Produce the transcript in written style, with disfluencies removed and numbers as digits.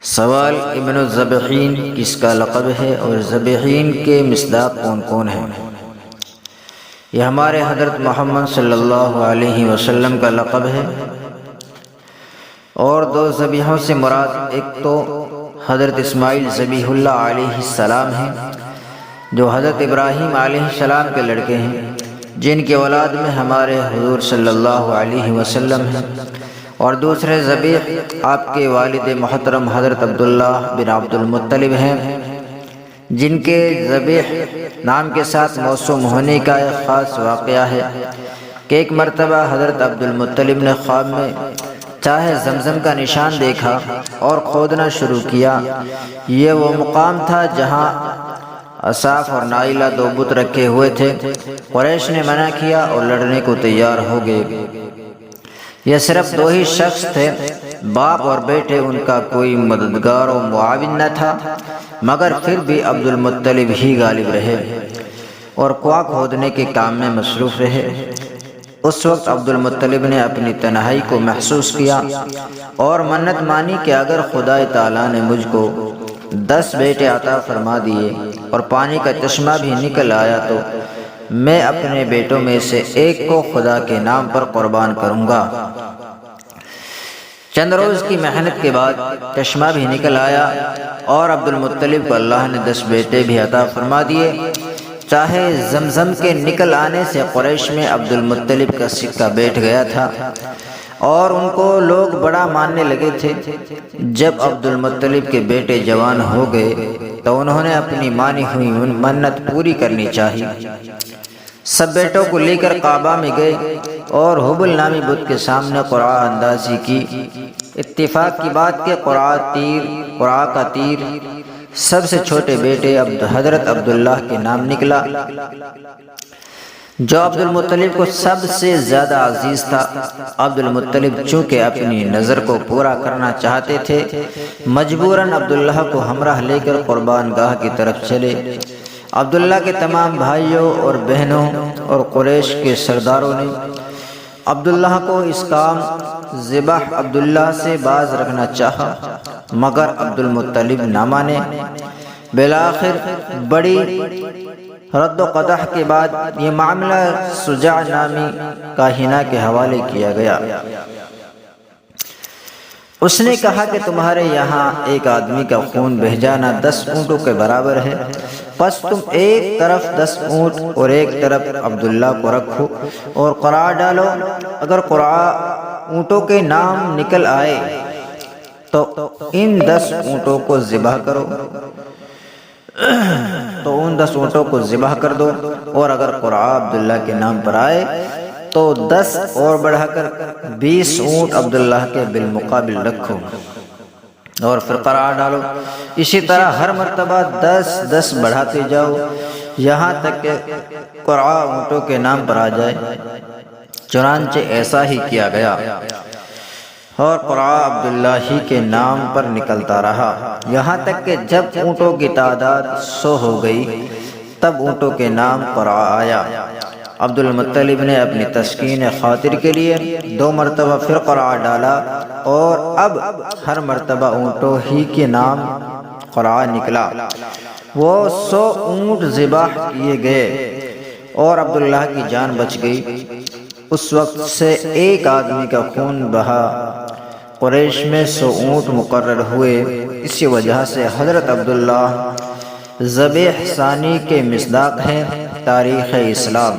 سوال: ابن الذبحین کس کا لقب ہے اور ذبحین کے مصداق کون کون ہیں؟ یہ ہمارے حضرت محمد صلی اللہ علیہ وسلم کا لقب ہے، اور دو ذبیحوں سے مراد ایک تو حضرت اسماعیل ذبیح اللہ علیہ السلام ہیں جو حضرت ابراہیم علیہ السلام کے لڑکے ہیں، جن کی اولاد میں ہمارے حضور صلی اللہ علیہ وسلم ہیں، اور دوسرے ذبیح آپ کے والد محترم حضرت عبداللہ بن عبد المطلب ہیں، جن کے ذبیح نام کے ساتھ موسوم ہونے کا ایک خاص واقعہ ہے کہ ایک مرتبہ حضرت عبد المطلب نے خواب میں چاہے زمزم کا نشان دیکھا اور کھودنا شروع کیا۔ یہ وہ مقام تھا جہاں اصاف اور نائلہ دو بت رکھے ہوئے تھے۔ قریش نے منع کیا اور لڑنے کو تیار ہو گئے۔ یہ صرف دو ہی شخص تھے، باپ اور بیٹے، ان کا کوئی مددگار و معاون نہ تھا، مگر پھر بھی عبد المطلب ہی غالب رہے اور کنواں کھودنے کے کام میں مصروف رہے۔ اس وقت عبد المطلب نے اپنی تنہائی کو محسوس کیا اور منت مانی کہ اگر خدا تعالیٰ نے مجھ کو 10 بیٹے عطا فرما دیے اور پانی کا چشمہ بھی نکل آیا تو میں اپنے بیٹوں میں سے ایک کو خدا کے نام پر قربان کروں گا۔ چند روز کی محنت کے بعد چشمہ بھی نکل آیا اور عبد المطلب کو اللہ نے 10 بیٹے بھی عطا فرما دیے۔ چاہے زمزم کے نکل آنے سے قریش میں عبد المطلب کا سکہ بیٹھ گیا تھا اور ان کو لوگ بڑا ماننے لگے تھے۔ جب عبد المطلب کے بیٹے جوان ہو گئے تو انہوں نے اپنی مانی ہوئی منت پوری کرنی چاہی۔ سب بیٹوں کو لے کر کعبہ میں گئے اور حبل نامی بت کے سامنے قرعہ اندازی کی۔ اتفاق کی بات کہ قرعہ کا تیر سب سے چھوٹے بیٹے حضرت عبداللہ کے نام نکلا، جو عبد المطلب کو سب سے زیادہ عزیز تھا۔ عبد المطلب چونکہ اپنی نظر کو پورا کرنا چاہتے تھے، مجبوراً عبداللہ کو ہمراہ لے کر قربان گاہ کی طرف چلے۔ عبداللہ کے تمام بھائیوں اور بہنوں اور قریش کے سرداروں نے عبداللہ کو اس کام ذبح عبداللہ سے باز رکھنا چاہا، مگر عبد المطلب نہ مانے۔ بالآخر بڑی رد و قدح کے بعد یہ معاملہ شجاع نامی کاہنہ کے حوالے کیا گیا۔ اس نے کہا کہ تمہارے یہاں ایک آدمی کا خون بہہ جانا 10 اونٹوں کے برابر ہے، پس تم ایک طرف 10 اونٹ اور ایک طرف عبداللہ کو رکھو اور قرعہ ڈالو۔ اگر قرعہ اونٹوں کے نام نکل آئے تو ان 10 اونٹوں کو ذبح کرو، ذبح کر دو، اور اگر قرعہ عبداللہ کے نام پر آئے تو 10 اور بڑھا کر 20 اونٹ عبداللہ کے بالمقابل رکھو اور پھر قرعہ ڈالو۔ اسی طرح ہر مرتبہ 10 بڑھاتے جاؤ یہاں تک کہ قرعہ اونٹوں کے نام پر آ جائے۔ چنانچہ ایسا ہی کیا گیا اور قرعہ عبداللہ ہی کے نام پر نکلتا رہا، یہاں تک کہ جب اونٹوں کی تعداد 100 ہو گئی تب اونٹوں کے نام قرعہ آیا۔ عبد المطلب نے اپنی تسکین خاطر کے لیے 2 مرتبہ پھر قرعہ ڈالا اور اب ہر مرتبہ اونٹوں ہی کے نام قرعہ نکلا۔ وہ 100 اونٹ ذبح کیے گئے اور عبداللہ کی جان بچ گئی۔ اس وقت سے ایک آدمی کا خون بہا۔ قریش میں 100 اونٹ مقرر ہوئے۔ اسی وجہ سے حضرت عبداللہ ذبیح ثانی کے مصداق ہیں تاریخ اسلام۔